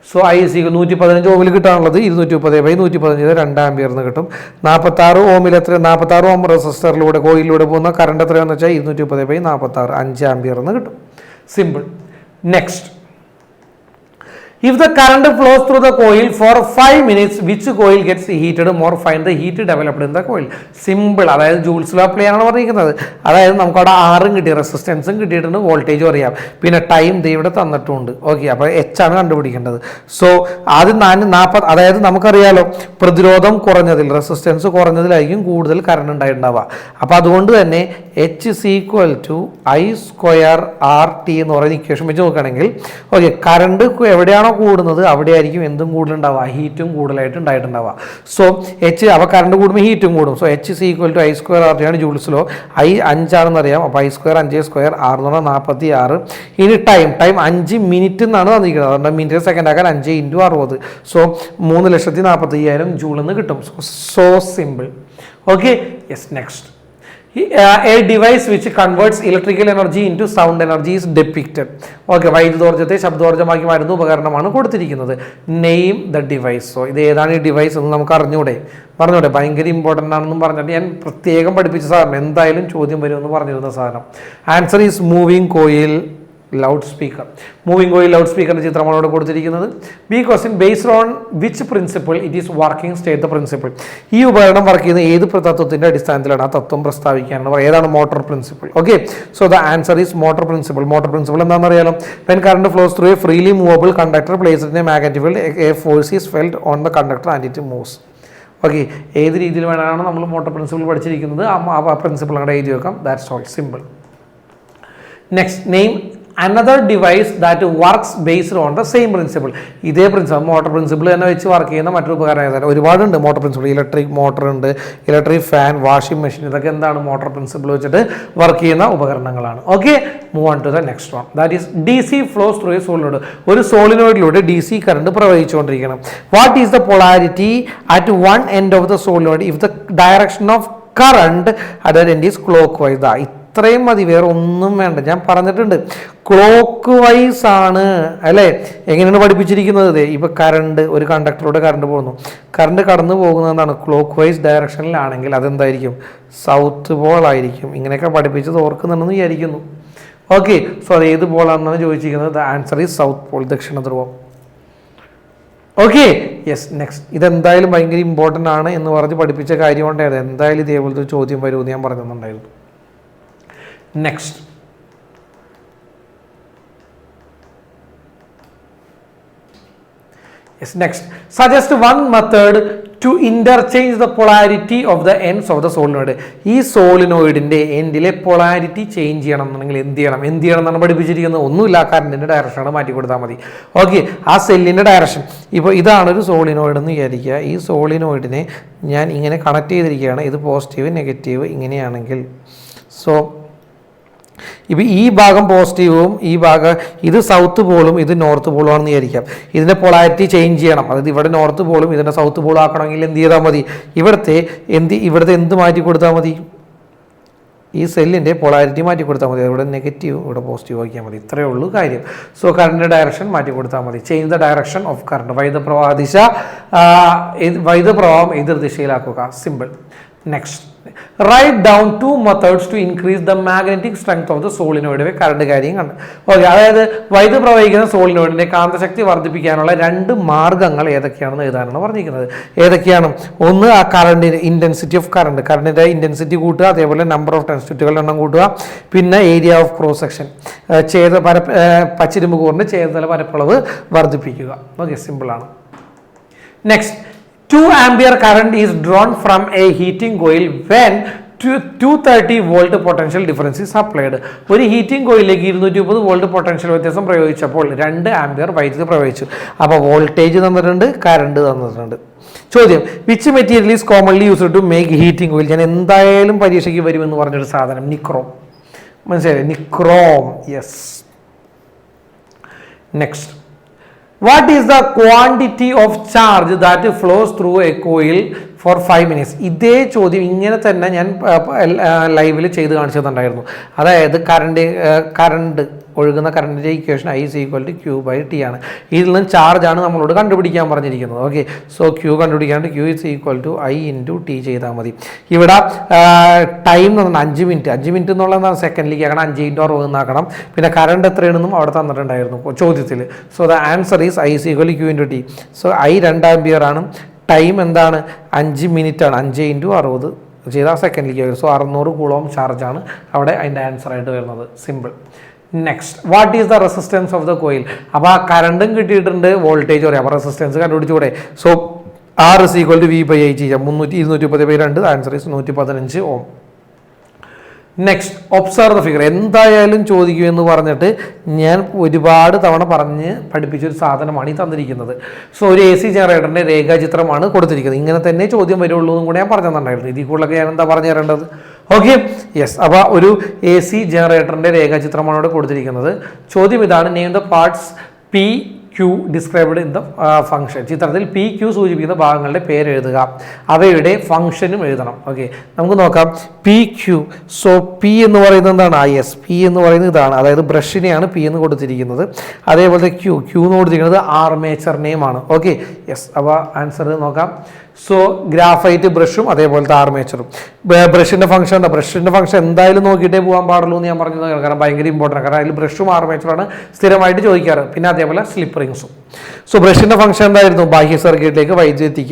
സോ I 115 ഓമിൽ കിട്ടാനുള്ളത് 230/115 2 ആംപിയർ എന്ന് കിട്ടും. 46 ഓമിൽ 46 ഓം റെസിസ്റ്ററിലൂടെ കോയിലിലൂടെ പോകുന്ന കറണ്ട് എത്രയാണെന്ന് വെച്ചാൽ 230/46 5 ആംപിയർ എന്ന് കിട്ടും. Simple. Next, If the current flows through the coil for 5 minutes, which coil gets heated more? Find the heat developed in the coil. Simple. അതായത് ജൂൾസ് ലോ അപ്ലൈ ആണ് പറഞ്ഞിരിക്കുന്നത്. അതായത് നമുക്ക് അവിടെ ആറും കിട്ടി, റെസിസ്റ്റൻസും കിട്ടിയിട്ടുണ്ട്, വോൾട്ടേജും അറിയാം, പിന്നെ ടൈം ഇവിടെ തന്നിട്ടുണ്ട്. ഓക്കെ, അപ്പോൾ എച്ച് ആണ് കണ്ടുപിടിക്കേണ്ടത്. സോ ആദ്യം 40, അതായത് നമുക്കറിയാലോ പ്രതിരോധം കുറഞ്ഞതിൽ, റെസിസ്റ്റൻസ് കുറഞ്ഞതിലായിരിക്കും കൂടുതൽ കറണ്ട് ഉണ്ടായിട്ടുണ്ടാവുക. അപ്പോൾ അതുകൊണ്ട് തന്നെ H is equal to I square R T എന്ന് പറയുന്ന ഇക്വേഷൻ വെച്ച് നോക്കുകയാണെങ്കിൽ, ഓക്കെ, കറണ്ട് എവിടെയാണോ കൂടുന്നത് അവിടെയായിരിക്കും എന്തും കൂടുതലുണ്ടാവുക, ഹീറ്റും കൂടുതലായിട്ട് ഉണ്ടായിട്ടുണ്ടാവുക. സോ എച്ച്, അപ്പോൾ കറണ്ട് കൂടുമ്പോൾ ഹീറ്റും കൂടും. So H is equal to I square R T ആണ് ജൂൾസ് ലോ. ഐ 5 ആണെന്ന് അറിയാം. അപ്പോൾ ഐ സ്ക്വയർ 5 സ്ക്വയർ, ആർ എന്ന് പറഞ്ഞാൽ 46. ഇനി ടൈം 5 മിനിറ്റ് എന്നാണ് തന്നിരിക്കുന്നത്. അതുകൊണ്ട് മിനിറ്റ് സെക്കൻഡ് ആക്കാൻ 5 × 60. സോ 3,45,000 ജൂൾ എന്ന് കിട്ടും. So simple. Okay, yes. Next, a device which converts electrical energy into sound energy is depicted. Okay, വൈദ്യുതോർജ്ജത്തെ ശബ്ദോർജ്ജമാക്കി മാറ്റുന്ന ഉപകരണമാണ് കൊടുത്തിരിക്കുന്നത്. Name the device. സോ ഇത് ഏതാണ് ഈ ഡിവൈസ് എന്ന് നമുക്ക് പറഞ്ഞൂടെ? ഭയങ്കര ഇമ്പോർട്ടൻ്റ് ആണെന്നും പറഞ്ഞിട്ട് ഞാൻ പ്രത്യേകം പഠിപ്പിച്ച സാധനം, എന്തായാലും ചോദ്യം വരുമെന്ന് പറഞ്ഞിരുന്ന സാധനം. Answer is moving coil loudspeaker. Moving coil loud സ്പീക്കറിന്റെ ചിത്രമാണ് ഇവിടെ കൊടുത്തിരിക്കുന്നത്. B question, based on which principle it is working, state the principle. ഈ ഉപകരണം വർക്ക് ചെയ്യുന്ന ഏത് തത്വത്തിന്റെ അടിസ്ഥാനത്തിലാണ്? ആ തത്വം പ്രസ്താവിക്കാനാണ്. ഏതാണ്? Motor principle. Okay, so the answer is motor principle. Motor principle എന്താണെന്ന് അറിയാലോ? When current flows through a freely movable conductor placed in a magnetic field, a force is felt on the conductor and it moves. Okay, ഏത് രീതിയിൽ വേണമാണ് നമ്മൾ motor principle പഠിച്ചിരിക്കുന്നത്? ആ principle അങ്ങോട്ട് എഴുതി വെക്കാം. That's all, simple. Next, name another device that works based on the same principle. ഇതേ principle, motor principle തന്നെ വെച്ച് വർക്ക് ചെയ്യുന്ന മറ്റൊരു ഉപകരണം ഒരുപാടുണ്ട്. മോട്ടോർ പ്രിൻസിപ്പിൾ, ഇലക്ട്രിക് മോട്ടർ ഉണ്ട്, ഇലക്ട്രിക് ഫാൻ, വാഷിംഗ് മെഷീൻ, ഇതൊക്കെ എന്താണ്? മോട്ടോർ പ്രിൻസിപ്പിൾ വെച്ചിട്ട് വർക്ക് ചെയ്യുന്ന ഉപകരണങ്ങളാണ്. Okay, move on to the next one. That is D C flows through a solenoid. ഒരു സോളിനോയിഡിലൂടെ ഡി സി കറണ്ട് പ്രവഹിച്ചുകൊണ്ടിരിക്കണം. What is the polarity at one end of the solenoid if the direction of current at that end is clock vice? ഇത്രയും മതി, വേറെ ഒന്നും വേണ്ട. ഞാൻ പറഞ്ഞിട്ടുണ്ട്, ക്ലോക്ക് വൈസ് ആണ് അല്ലേ? എങ്ങനെയാണ് പഠിപ്പിച്ചിരിക്കുന്നത്? ഇപ്പൊ കറണ്ട്, ഒരു കണ്ടക്ടറിലൂടെ കറണ്ട് പോകുന്നു, കറണ്ട് കടന്നു പോകുന്നതാണ് ക്ലോക്ക് വൈസ് ഡയറക്ഷനിലാണെങ്കിൽ അതെന്തായിരിക്കും? സൗത്ത് പോൾ ആയിരിക്കും. ഇങ്ങനെയൊക്കെ പഠിപ്പിച്ചത് ഓർക്കുന്നുണ്ടെന്ന് വിചാരിക്കുന്നു. ഓക്കെ, സോ അത് ഏത് പോളാണെന്നാണ് ചോദിച്ചിരിക്കുന്നത്. The answer is south Paul, ദക്ഷിണ ധ്രുവം. Okay, yes. നെക്സ്റ്റ്, ഇതെന്തായാലും ഭയങ്കര ഇമ്പോർട്ടൻ്റ് ആണ് എന്ന് പറഞ്ഞ് പഠിപ്പിച്ച കാര്യം കൊണ്ടായിരുന്നു. എന്തായാലും ഇതേപോലത്തെ ചോദ്യം വരുമെന്ന് ഞാൻ പറഞ്ഞിട്ടുണ്ടായിരുന്നു. Next, yes, next, suggest one method to interchange the polarity of the ends of the solenoid. ഈ സോളിനോയിഡിന്റെ എൻഡിലെ പൊളാരിറ്റി ചേഞ്ച് ചെയ്യണം എന്നുണ്ടെങ്കിൽ എന്ത് ചെയ്യണം എന്നാണ് പഠിപ്പിച്ചിരിക്കുന്നത്? ഒന്നുമില്ല, കറണ്ടിന്റെ ഡയറക്ഷനാണ് മാറ്റി കൊടുത്താൽ മതി. ഓക്കെ, ആ സെല്ലിന്റെ ഡയറക്ഷൻ. ഇപ്പോൾ ഇതാണ് ഒരു സോളിനോയിഡ് എന്ന് വിചാരിക്കുക. ഈ സോളിനോയിഡിനെ ഞാൻ ഇങ്ങനെ കണക്ട് ചെയ്തിരിക്കുകയാണ്. ഇത് പോസിറ്റീവ്, നെഗറ്റീവ് ഇങ്ങനെയാണെങ്കിൽ, സോ ഇപ്പോൾ ഈ ഭാഗം പോസിറ്റീവും ഈ ഭാഗം, ഇത് സൗത്ത് പോളും ഇത് നോർത്ത് പോളും ആണെന്ന് വിചാരിക്കാം. ഇതിൻ്റെ പൊളാരിറ്റി ചേഞ്ച് ചെയ്യണം. അതായത് ഇവിടെ നോർത്ത് പോളും ഇതിൻ്റെ സൗത്ത് പോളും ആക്കണമെങ്കിൽ എന്ത് ചെയ്താൽ മതി? ഇവിടുത്തെ എന്ത് മാറ്റി കൊടുത്താൽ മതി? ഈ സെല്ലിൻ്റെ പൊളാരിറ്റി മാറ്റി കൊടുത്താൽ മതി. ഇവിടെ നെഗറ്റീവ്, ഇവിടെ പോസിറ്റീവ് ആക്കിയാൽ മതി. ഇത്രയേ ഉള്ളൂ കാര്യം. സോ കറണ്ട് ഡയറക്ഷൻ മാറ്റി കൊടുത്താൽ മതി. Change the direction of current. വൈദ്യുതപ്രവാഹം എതിർ ദിശയിലാക്കുക. Simple. Next, write down 2 methods to increase the magnetic strength of the solenoid. Current കാര്യം കണ്ട്. ഓക്കെ, അതായത് വൈദ്യുതി പ്രവഹിക്കുന്ന സോളിനോയിഡിന്റെ കാന്തശക്തി വർദ്ധിപ്പിക്കാനുള്ള 2 മാർഗങ്ങൾ ഏതൊക്കെയാണെന്ന് എഴുതാനാണ് പറഞ്ഞിരിക്കുന്നത്. ഏതൊക്കെയാണ്? ഒന്ന്, ആ കറണ്ടിന് ഇന്റൻസിറ്റി ഓഫ് കറണ്ടിന്റെ ഇന്റൻസിറ്റി കൂട്ടുക, അതേപോലെ നമ്പർ ഓഫ് ടെൻസ്റ്റുകളുടെ എണ്ണം കൂട്ടുക, പിന്നെ ഏരിയ ഓഫ് ക്രോസ് സെക്ഷൻ, പച്ചിരുമ്പ് കൂറിന്റെ ചേർത്തല പരപ്പളവ് വർദ്ധിപ്പിക്കുക. ഓക്കെ, സിമ്പിൾ ആണ്. Next, 2 ampere current is drawn from a heating coil when 230 volt potential difference is applied. ഒരു ഹീറ്റിംഗ് കോയിലേക്ക് 230 വോൾട്ട് പൊട്ടൻഷ്യൽ വ്യത്യാസം പ്രയോഗിച്ചപ്പോൾ 2 ആംപിയർ വൈദ്യുതി പ്രവഹിച്ചു. അപ്പോൾ വോൾട്ടേജ് തന്നിട്ടുണ്ട്, കറണ്ട് തന്നിട്ടുണ്ട്. ചോദ്യം, which material is commonly used to make heating coil? ഞാൻ എന്തായാലും പരീക്ഷയ്ക്ക് വരുമെന്ന് പറഞ്ഞൊരു സാധനം, നിക്രോം. മനസ്സിലായി? Nichrome. Yes. Next, what is the quantity of charge that flows through a coil for 5 minutes. ഇതേ ചോദ്യം ഇങ്ങനെ തന്നെ ഞാൻ ലൈവിൽ ചെയ്ത് കാണിച്ചു തന്നിട്ടുണ്ടായിരുന്നു. അതായത് കറണ്ട് ഒഴുകുന്ന കറണ്ടിൻ്റെ equation I is equal to Q/T ആണ്. ഇതിൽ നിന്ന് ചാർജാണ് നമ്മളോട് കണ്ടുപിടിക്കാൻ പറഞ്ഞിരിക്കുന്നത്. Okay, so Q കണ്ടുപിടിക്കാണ്ട് Q is equal to I into T ചെയ്താൽ മതി. ഇവിടെ ടൈം എന്ന് പറഞ്ഞാൽ 5 മിനിറ്റ്. 5 മിനിറ്റ് എന്നുള്ളത് സെക്കൻഡിലേക്ക് ആക്കണം, 5 into 60 എന്നാക്കണം. പിന്നെ കറണ്ട് എത്രയാണെന്നും അവിടെ തന്നിട്ടുണ്ടായിരുന്നു ചോദ്യത്തിൽ. So the answer is I is equal to Q into T. So I 2 ampere ആണ്, ടൈം എന്താണ് 5 മിനിറ്റ് ആണ്, 5 into 60 ചെയ്താൽ സെക്കൻഡിലേക്ക് വരും. സോ 600 കൂളോം ചാർജാണ് അവിടെ അതിൻ്റെ ആൻസർ ആയിട്ട് വരുന്നത്. Simple. Next, what is the resistance of the coil? അപ്പോൾ ആ കറണ്ടും കിട്ടിയിട്ടുണ്ട്, വോൾട്ടേജ് പറയാം, അപ്പോൾ റെസിസ്റ്റൻസ് കണ്ടുപിടിച്ചുകൂടെ? So R is equal to V/I ചെയ്യാം. 230/2, answer is 115 ohm. Next, observe the figure. എന്തായാലും ചോദിക്കുമെന്ന് പറഞ്ഞിട്ട് ഞാൻ ഒരുപാട് തവണ പറഞ്ഞ് പഠിപ്പിച്ചൊരു സാധനമാണ് ഈ തന്നിരിക്കുന്നത്. സോ ഒരു AC ജനറേറ്ററിൻ്റെ രേഖാചിത്രമാണ് കൊടുത്തിരിക്കുന്നത്. ഇങ്ങനെ തന്നെ ചോദ്യം വരുള്ളൂ എന്നും കൂടെ ഞാൻ പറഞ്ഞു തന്നിട്ടുണ്ടായിരുന്നു. ഇതിൽ കൂടുതലൊക്കെ ഞാൻ എന്താ പറഞ്ഞു തരേണ്ടത്? Okay, yes. അപ്പോൾ ഒരു AC ജനറേറ്ററിൻ്റെ രേഖാചിത്രമാണ് ഇവിടെ കൊടുത്തിരിക്കുന്നത്. ചോദ്യം ഇതാണ്, name the parts PQ described in the function. ചിത്രത്തിൽ PQ സൂചിപ്പിക്കുന്ന ഭാഗങ്ങളുടെ പേര് എഴുതുക, അവയുടെ ഫംഗ്ഷനും എഴുതണം. ഓക്കെ, നമുക്ക് നോക്കാം. PQ. സോ P എന്ന് പറയുന്നത് എന്താണ്? P എന്ന് പറയുന്നത് ഇതാണ്, അതായത് ബ്രഷിനെയാണ് P എന്ന് കൊടുത്തിരിക്കുന്നത്. അതേപോലെ Q എന്ന് കൊടുത്തിരിക്കുന്നത് ആർമേച്ചർ നെയിമാണ്. Okay, yes. അപ്പോൾ ആൻസർ നോക്കാം. സോ ഗ്രാഫൈറ്റ് ബ്രഷും അതേപോലത്തെ ആർമേച്ചറും. ബ്രഷിൻ്റെ ഫംഗ്ഷൻ എന്താ? ബ്രഷിൻ്റെ ഫംഗ്ഷൻ എന്തായാലും നോക്കിയിട്ടേ പോകാൻ പാടുള്ളൂ എന്ന് ഞാൻ പറഞ്ഞത്, കാരണം ഭയങ്കര ഇമ്പോർട്ടൻ്റ് ആണ്. കാരണം അതിൽ ബ്രഷും ആർമേച്ചറാണ് സ്ഥിരമായിട്ട് ചോദിക്കാറ്. പിന്നെ അതേപോലെ സ്ലിപ്പ് റിങ്സും. സോ ബ്രഷിൻ്റെ ഫംഗ്ഷൻ എന്തായിരുന്നു? ബാഹ്യ സർക്യൂട്ടിലേക്ക് വൈദ്യുതി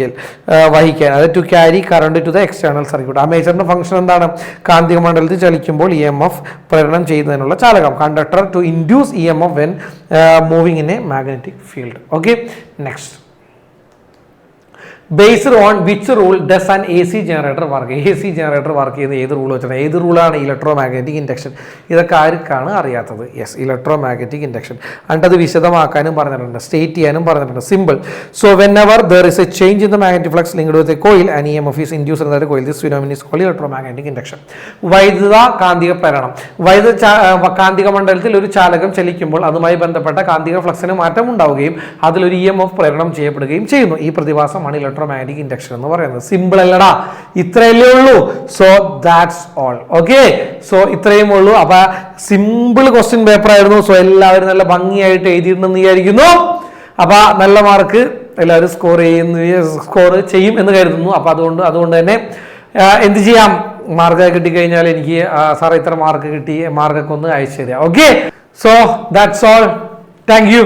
വഹിക്കാൻ, അതായത് to carry current to the external circuit. ആർമേച്ചറിൻ്റെ ഫംഗ്ഷൻ എന്താണ്? കാന്തിക മണ്ഡലത്തിൽ ചലിക്കുമ്പോൾ EMF പ്രകടനം ചെയ്യുന്നതിനുള്ള ചാലകം. Conductor to induce EMF when moving in a magnetic field. Okay, next. Based on which rule does an AC generator work? AC generator work ചെയ്യുന്ന ഏത് റൂൾ വെച്ചാണ്? ഏത് റൂളാണ്? Electro magnetic induction. ഇതൊക്കെ ആർക്കാണ് അറിയാത്തത്? Yes, electromagnetic induction. എന്നിട്ട് അത് വിശദമാക്കാനും പറഞ്ഞിട്ടുണ്ട്, സ്റ്റേറ്റ് ചെയ്യാനും പറഞ്ഞിട്ടുണ്ട്. Simple. So whenever there is a change in the magnetic flux linked with a coil and EMF is induced in the coil, this phenomenon is called electromagnetic induction. വൈദ്യുത കാന്തിക പ്രേരണം. കാന്തിക മണ്ഡലത്തിൽ ഒരു ചാലകം ചലിക്കുമ്പോൾ അതുമായി ബന്ധപ്പെട്ട കാന്തിക ഫ്ലക്സിന് മാറ്റം ഉണ്ടാവുകയും അതിലൊരു EMF പ്രകടനം ചെയ്യപ്പെടുകയും ചെയ്യുന്നു. ഈ പ്രതിഭാസമാണ് ഇലക്ട്രോ മാഗ്നറ്റിക് ഇൻഡക്ഷൻ എന്ന് പറയുന്നത്. സിമ്പിൾ അല്ലടാ, ഇത്രയല്ലേ ഉള്ളൂ. So that's all. Okay, so ഇത്രയും ഉള്ളൂ. അപ്പൊ സിമ്പിൾ ക്വസ്റ്റ്യൻ പേപ്പർ ആയിരുന്നു. സോ എല്ലാവരും നല്ല ഭംഗിയായിട്ട് എഴുതിയിട്ടുണ്ടെന്ന് വിചാരിക്കുന്നു. അപ്പൊ നല്ല മാർക്ക് എല്ലാവരും സ്കോർ ചെയ്യും എന്ന് കരുതുന്നു. അപ്പൊ അതുകൊണ്ട് തന്നെ എന്ത് ചെയ്യാം, മാർക്ക് കിട്ടിക്കഴിഞ്ഞാൽ എനിക്ക് സാർ ഇത്ര മാർക്ക് കിട്ടി, മാർക്കൊക്കെ ഒന്ന് അയച്ചു തരാം. Okay, so that's all. Thank you.